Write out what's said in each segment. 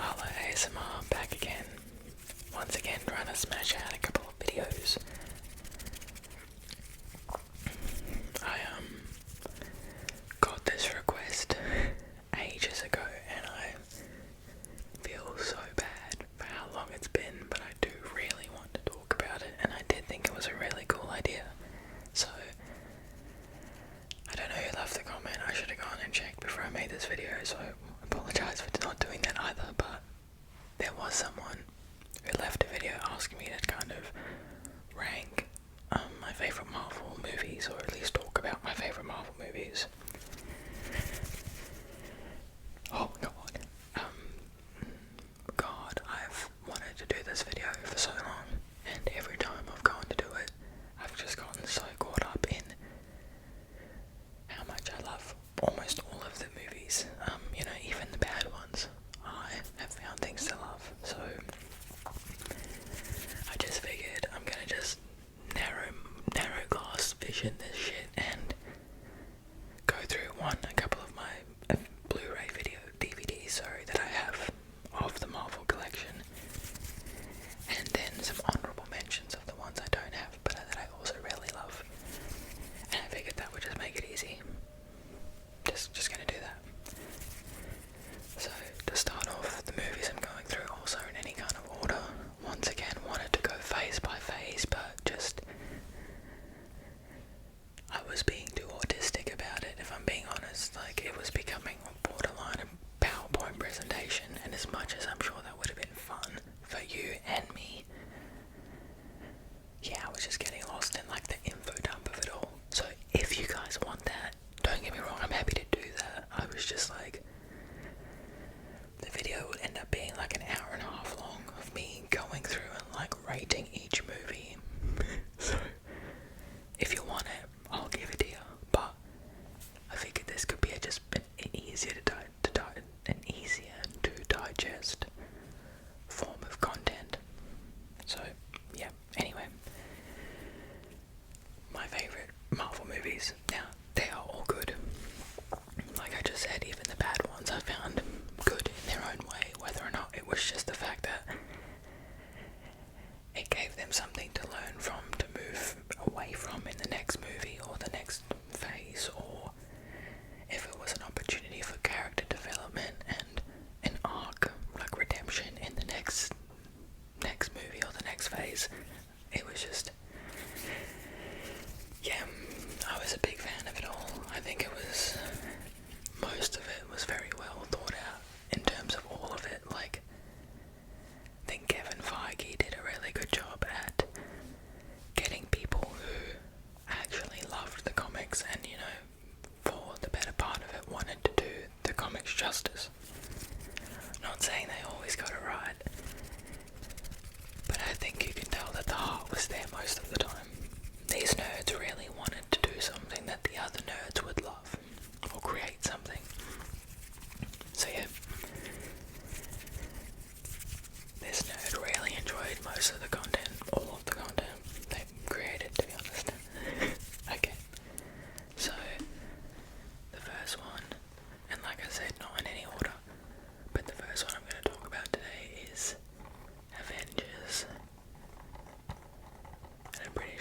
Hello ASMR, back again. Once again trying to smash out a couple of videos. I got this request ages ago and I feel so bad for how long it's been, but I do really want to talk about it and I did think it was a really cool idea. So I don't know who left the comment. I should have gone and checked before I made this video, so I apologise for not doing that either, but there was someone who left a video asking me to kind of rank my favourite Marvel movies, or at least talk about my favourite Marvel movies. Oh God, I've wanted to do this video for so long, and every time I've gone to do it, I've just gotten so caught up in how much I love almost all of the movies, even the bad ones. I have found things to love, so I just figured I'm gonna just narrow glass vision this shit and go through a couple of my Blu-ray DVDs, that I have of the Marvel collection, and then some honorable mentions of the ones I don't have but that I also really love. And I figured that would just make it easy. Just gonna do that. So to start off, the movies I'm going through, also in any kind of order. Once again, wanted to go phase by phase, but I was being too autistic about it, if I'm being honest. Like, it was becoming borderline a PowerPoint presentation, and as much as I'm sure that would have been fun for you and me, yeah, I was just getting lost in like the info dump of it all. So if you guys want that, don't get me wrong, I'm happy to do that. I was just like, the video would end up being like an hour and a half long of me going through and like rating each movie. So if you want it, I'll give it to you. But I figured this could be just an easier to digest form of content. So yeah. Anyway, my favourite Marvel movies. Now, they are all good. Like I just said, even the bad ones I found good in their own way, whether or not it was just the fact that it gave them something to learn from, to move away from in the next movie or the next phase, or if it was an opportunity for character development and an arc, like redemption in the next movie or the next phase. It was just, yeah, I was a big fan of it all. I think most of it was very well thought out in terms of all of it. Like, I think Kevin Feige did a really good job at getting people who actually loved the comics and, for the better part of it, wanted to do the comics justice. Not saying they always got it right, but I think you can tell that the heart was there most of the time. These nerds really wanted to do something that the other nerds would love, or create something. So yeah, this nerd really enjoyed most of the content, all of the content they created, to be honest. Okay, so the first one, and like I said, not in any order, but the first one I'm going to talk about today is Avengers. And I'm pretty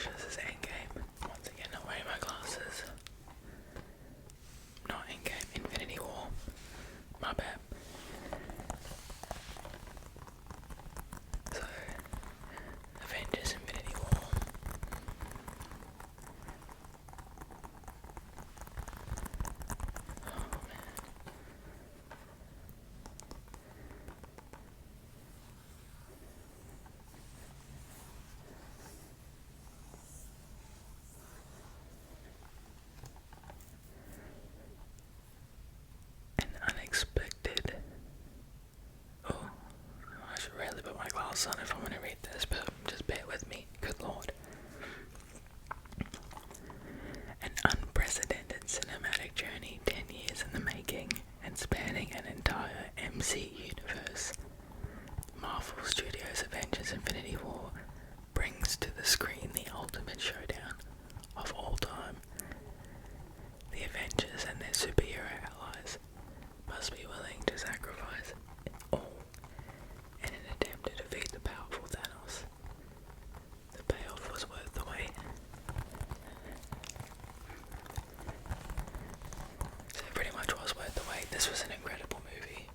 this was an incredible movie.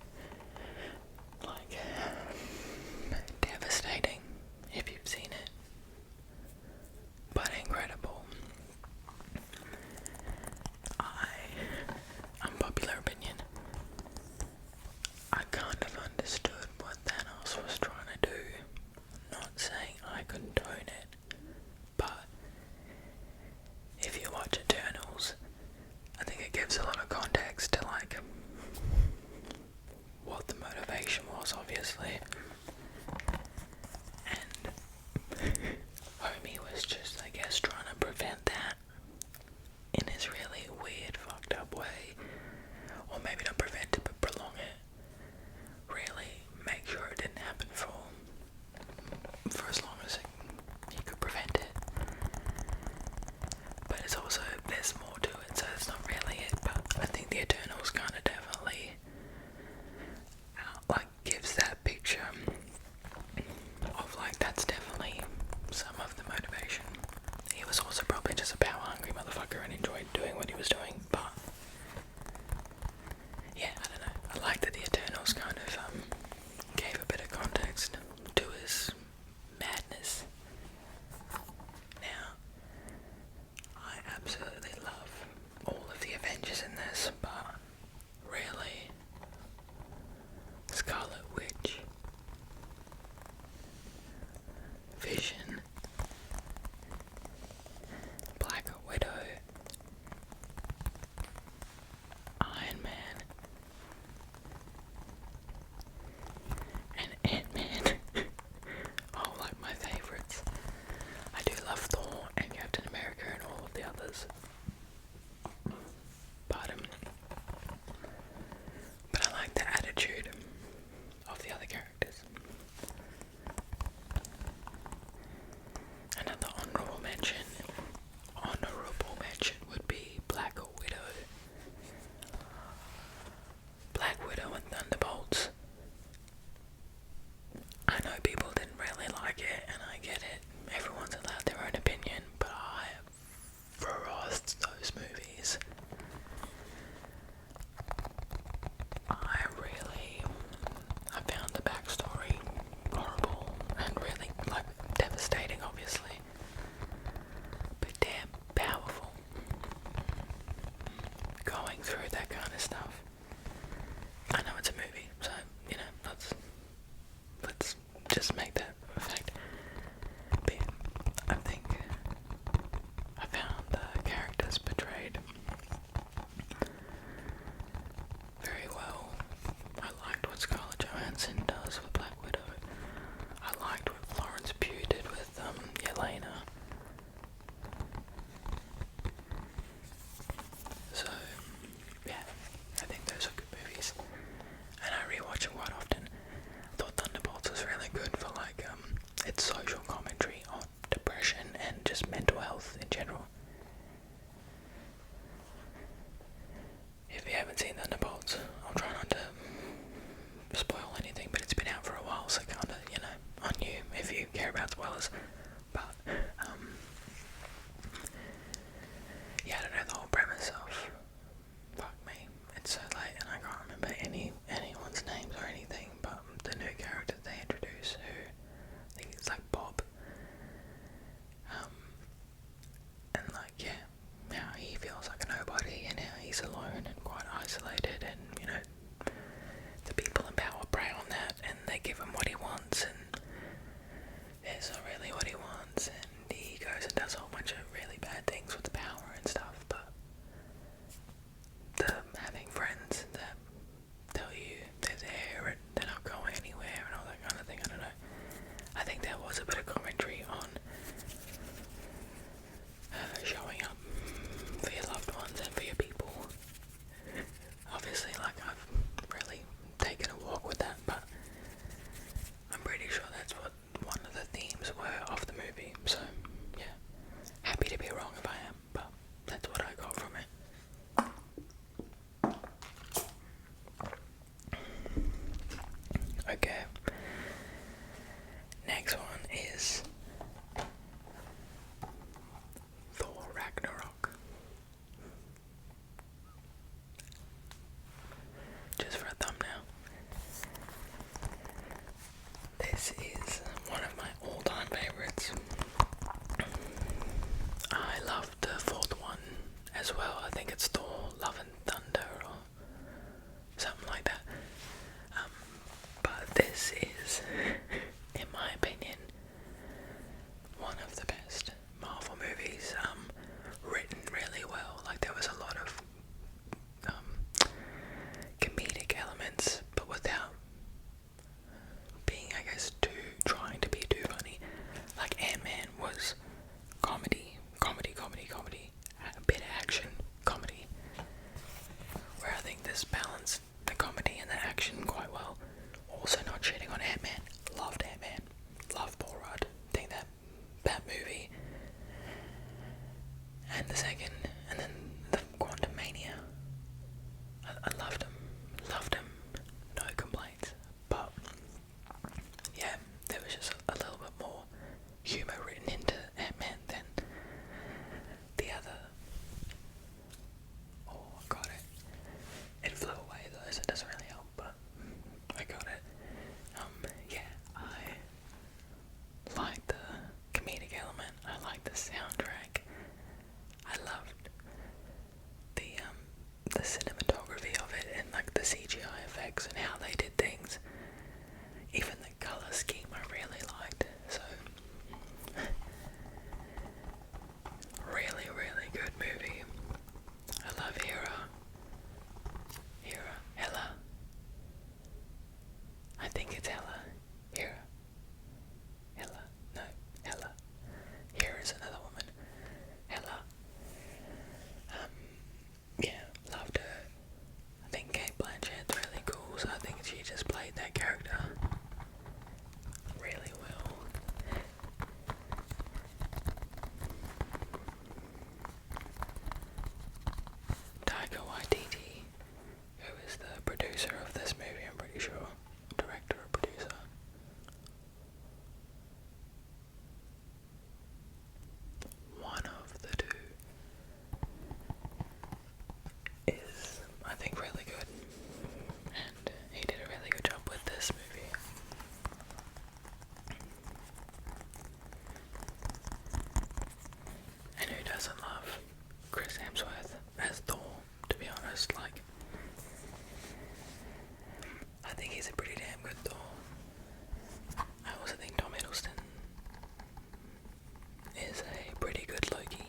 Like, devastating if you've seen it, but incredible. Unpopular opinion, I kind of understood what Thanos was trying to do. Not saying I condone it, but if you watch Eternals, I think it gives a lot of context to like what the motivation was, obviously. And Homie was just, I guess, trying to prevent that in his really weird, fucked up way. Or maybe not prevent it, but prolong it. Really make sure it didn't happen for as long as he could prevent it. But it's also, there's more to it, so it's not really it. But I think the Eternals kind of definitely like gives that picture of like that's definitely some of the motivation. He was also probably just a power hungry motherfucker and enjoyed doing what he was doing, but yeah, I don't know. I like that the Eternals kind of gave a bit of context to his madness. Now, I absolutely love all of the Avengers in this, but really, Scarlet Witch, Vision, Black Widow, Iron Man, and Ant-Man are like my favourites. I do love Thor and Captain America and all of the others. But I like the attitude of the other characters. Another honourable mention would be Black Widow. Black Widow and Thunderbolts. I know people didn't really like it, and I get it. Everyone's allowed their own opinion, but I feroced those movies. I found the backstory horrible and really, like, devastating, obviously, but damn powerful. Going through that kind of stuff. I know it's a movie, so, you know, let's just make that a fact. But yeah, I think I found the characters portrayed very well. I liked what Scarlett Johansson does with Black Widow. I liked what Florence Pugh did with Yelena. So yeah, I think those are good movies, and I rewatch them quite often. I thought Thunderbolts was really good for like its social commentary on depression and just mental health in general. If you haven't seen Thunderbolts, I'll try not to spoil anything, but it's balanced the comedy and the action quite well. Also not shitting on Ant-Man. Loved Ant-Man. Loved Paul Rudd. Think that movie. And the second, and then the Quantum Mania. I loved him. Loved him. No complaints. But yeah, there was just a little bit more humour written into Ant-Man than the other. Oh, I got it. It flew away though, so it doesn't really help, but I got it. Yeah, I like the comedic element. I like the soundtrack. I loved the cinematography of it and like the CGI effects and how they did things. Even the colour scheme I really liked. So really, really good movie. I love Hela. I think it's Hela. Hela. Hera's another woman. Hela. Yeah, loved her. I think Kate Blanchett's really cool, so I think she just played that character really well. Taika Waititi, who is the producer of this movie, I'm pretty sure. Director or producer. One of the two is, I think, really good. And he did a really good job with this movie. And who doesn't love Chris Hemsworth as Thor, to be honest? Like, I think he's a pretty damn good Thor. I also think Tom Hiddleston is a pretty good Loki.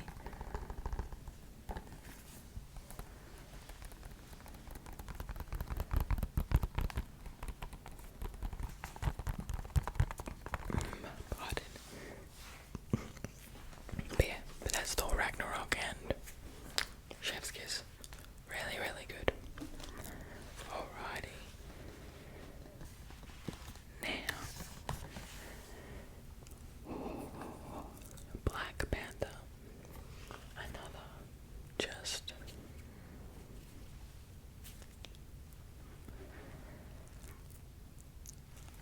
Pardon. But yeah, but that's Thor Ragnarok and Chef's Kiss. Really, really good. Alrighty. Now, Black Panther. Another just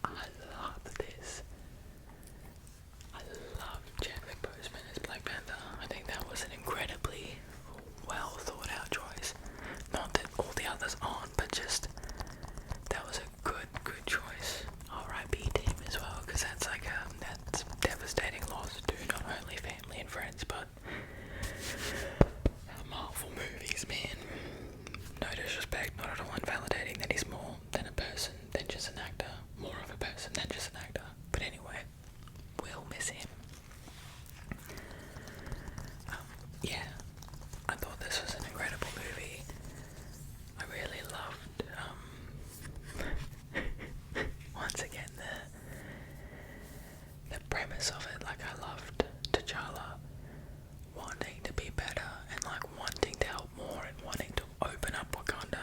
I love this. I love Chadwick Boseman as Black Panther. I think that was an incredibly well thought out choice. Not that all the others aren't, but just that was a good choice. R.I.P. team as well, because that's like that's devastating loss to not only family and friends, but Marvel movies, man. No disrespect, not at all invalidating that he's more than a person than just an actor. More of a person than just an actor. But anyway, we'll miss him. Yeah, I thought this was an incredible movie. I really loved, once again, the premise of it. Like, I loved T'Challa wanting to be better and like wanting to help more and wanting to open up Wakanda.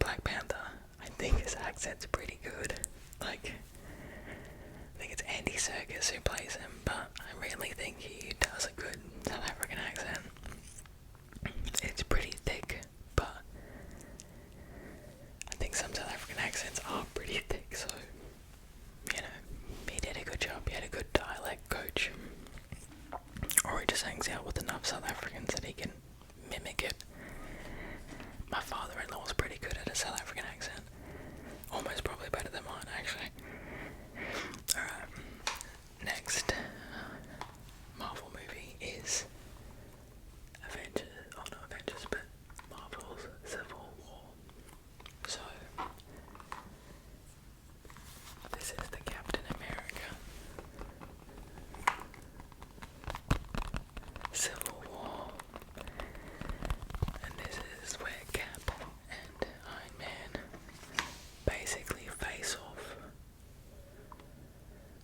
Black Panther, I think his accent's pretty good. Like, I think it's Andy Serkis who plays him, but I really think he does a good South African accent. It's pretty thick, but I think some South African accents are pretty thick, so, you know, he did a good job. He had a good dialect coach. Or he just hangs out with enough South Africans that he can mimic it. My father-in-law was pretty good at a South African accent. Almost probably better than mine, actually. Alright. Next Marvel movie is Avengers. Oh, not Avengers, but Marvel's Civil War. So, this is the Captain America Civil War. And this is where Cap and Iron Man basically face off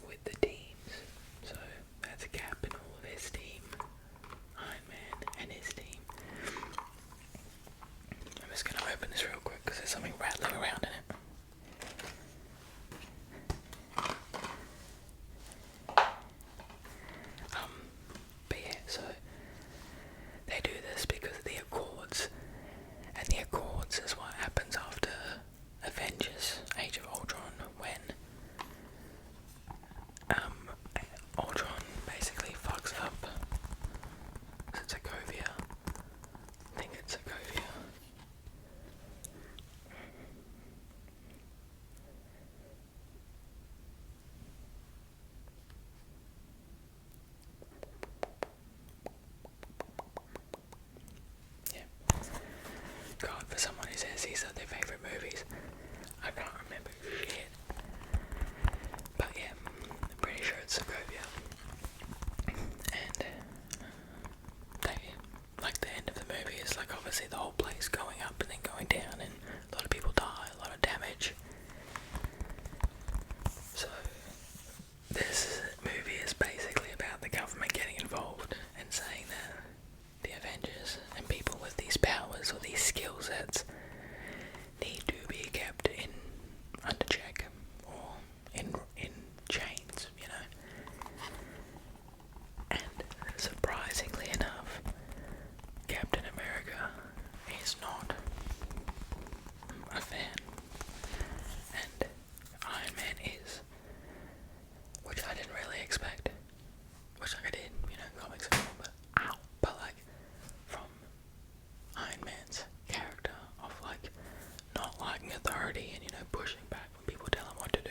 with the teams. So that's Cap and all of his team, Iron Man and his team. I'm just gonna open this real quick because there's something rattling around in it. But yeah, so they do this because of the Accords, and the Accords is what happens after Avengers Age of Ultron, when Ultron basically fucks up. Is it Sokovia? I think it's Sokovia. Yeah. God, for someone who says these are their favourite movies, I can't remember shit. But yeah, I'm pretty sure it's Sokovia. And they, like, the end of the movie is like obviously the whole place going up and then going down, and a lot of people die, a lot of damage. So this movie is basically about the government getting involved and saying that the Avengers and people with these powers or these skill sets need to be kept in under check or in chains, you know. And surprisingly enough, Captain America is not a fan, and Iron Man is, which I didn't really expect. Which like I did, you know, comics and all, but like from Iron Man's character of like not liking authority and, you know, pushing back when people tell him what to do,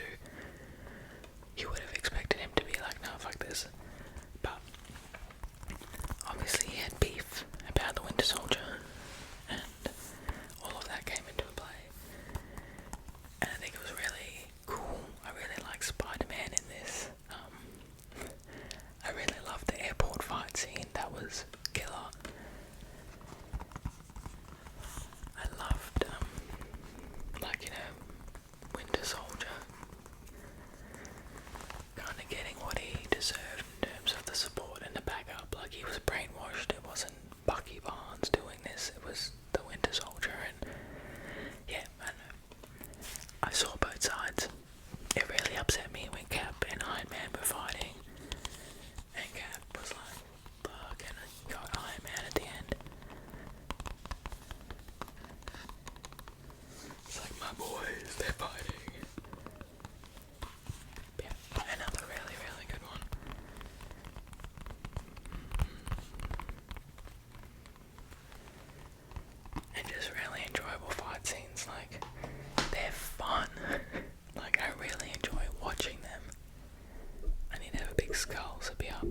you would have expected him to be like, no, fuck this. But obviously he had beef about the Winter Soldier, and all of that came into play. And I think it was really cool. I really like Spider-Man in this. I really loved the airport fight scene. That was killer. I loved, like, you know, Winter Soldier kind of getting what he deserved in terms of the support and the backup. Like, he was brainwashed. It wasn't Bucky Barnes doing this. It was the Winter Soldier. And yeah, I know. I saw both sides. It really upset me when Cap and Iron Man were fighting, and Cap was like, fuck, and I got Iron Man at the end. It's like, my boys, they're fighting. Yeah, another really, really good one. And just really enjoyable fight scenes, like, they're fun. Like, I really enjoy watching them. I need to have a big skull, so be up.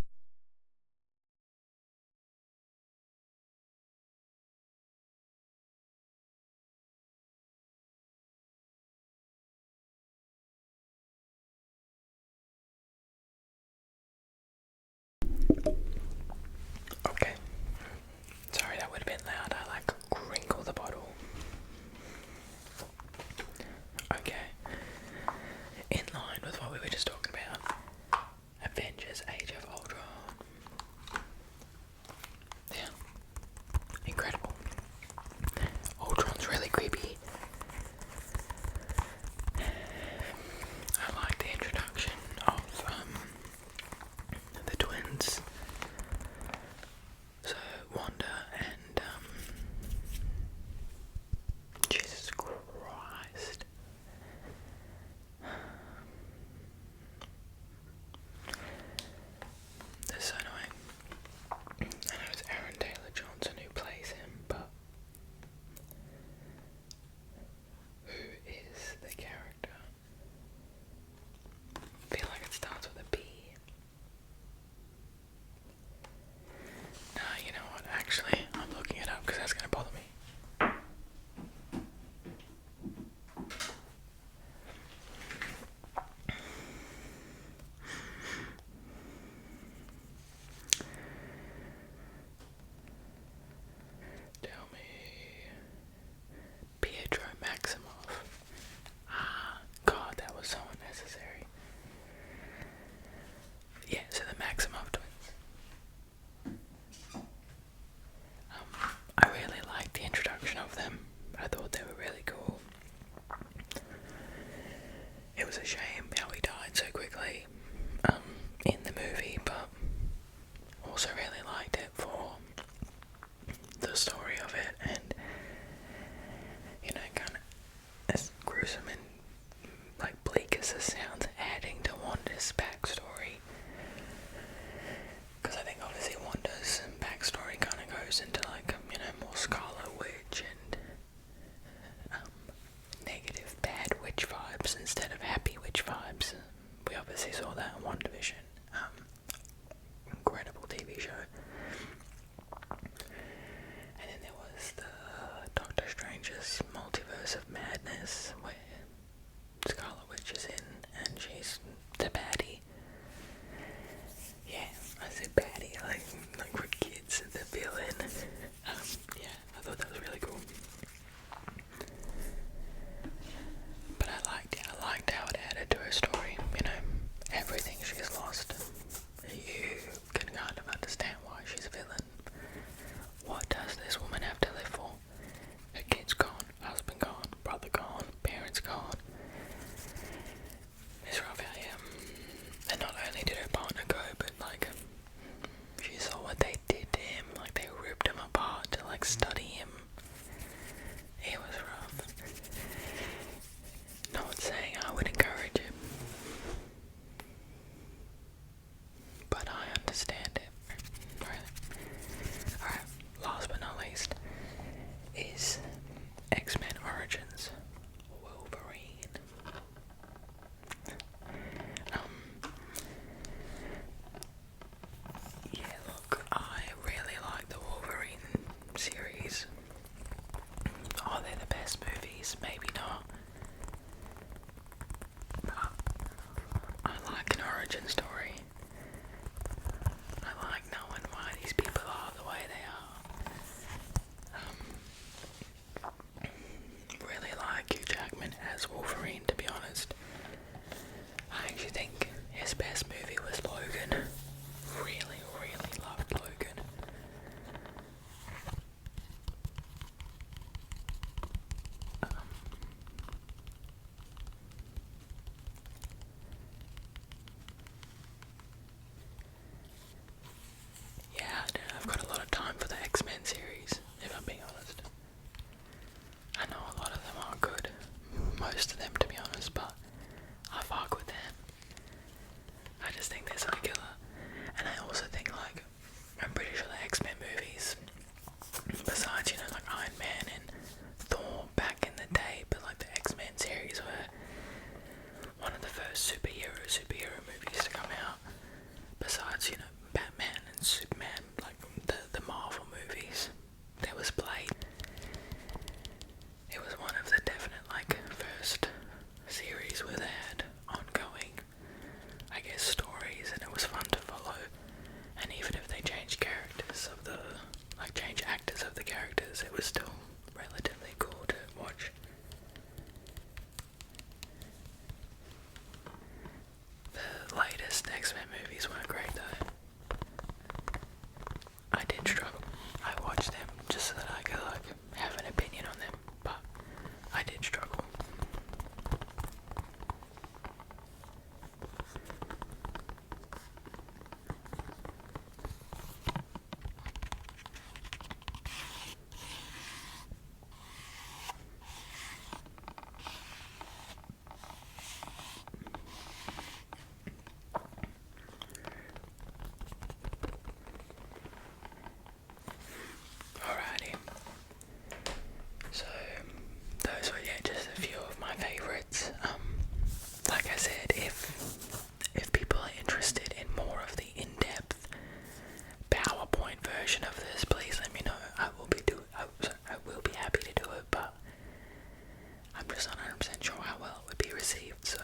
was a shame how he died so quickly in the movie, but also really liked it for the story of it, and kind of as gruesome and like bleak as it sounds, adding to Wanda's backstory. Because I think obviously Wanda's backstory kind of goes into like, more Scarlet Witch and negative bad witch vibes instead of happy witch vibes. We obviously saw that in WandaVision. Incredible TV show. And then there was the Doctor Strange's Multiverse of Madness, where Scarlet Witch is in and she's the baddie. Yeah, I said baddie, like for kids, the villain. Yeah, I thought that was really cool. But I liked how it added to her story, everything she's lost. You can kind of understand why she's a villain. What does this woman have to live for? Her kid's gone, husband gone, brother gone, parents gone. Miss Raphael. And not only did her partner go, but she saw what they did to him, they ripped him apart to study him. It was rough. Not saying I would encourage it, but I understand it. Alright, last but not least is X-Men Origins Wolverine. Yeah, look, I really like the Wolverine series. Are they the best movies? Maybe not. But I like an origin story. I like knowing why these people are the way they are. Really like Hugh Jackman as Wolverine, to be honest. I actually think his best movie was Logan. Really, really loved Logan. Yeah, I've got a lot of time for the X-Men series, if I'm being honest. I know a lot of them aren't good, most of them to be honest, but I fuck with them. I just think they're so killer. And I also think I'm pretty sure the X-Men movies, besides Iron Man and Thor back in the day, but the X-Men series were one of the first superhero movies to come out, besides Batman and Superman, the Marvel movies. There was Blade. It was one of the definite first series where they had ongoing, I guess, stories, and it was fun to follow. And even if they changed characters of the change actors of the characters, it was still relatively cool to watch. The latest X-Men movies weren't great though. I did struggle. I watched them just so that I could have an opinion on them, but I did struggle. Alrighty. So those were just a few of my favorites. Like I said, if people are interested in more of the in-depth PowerPoint version of this, please let me know. I will be happy to do it, but I'm just not 100% sure how well it would be received. So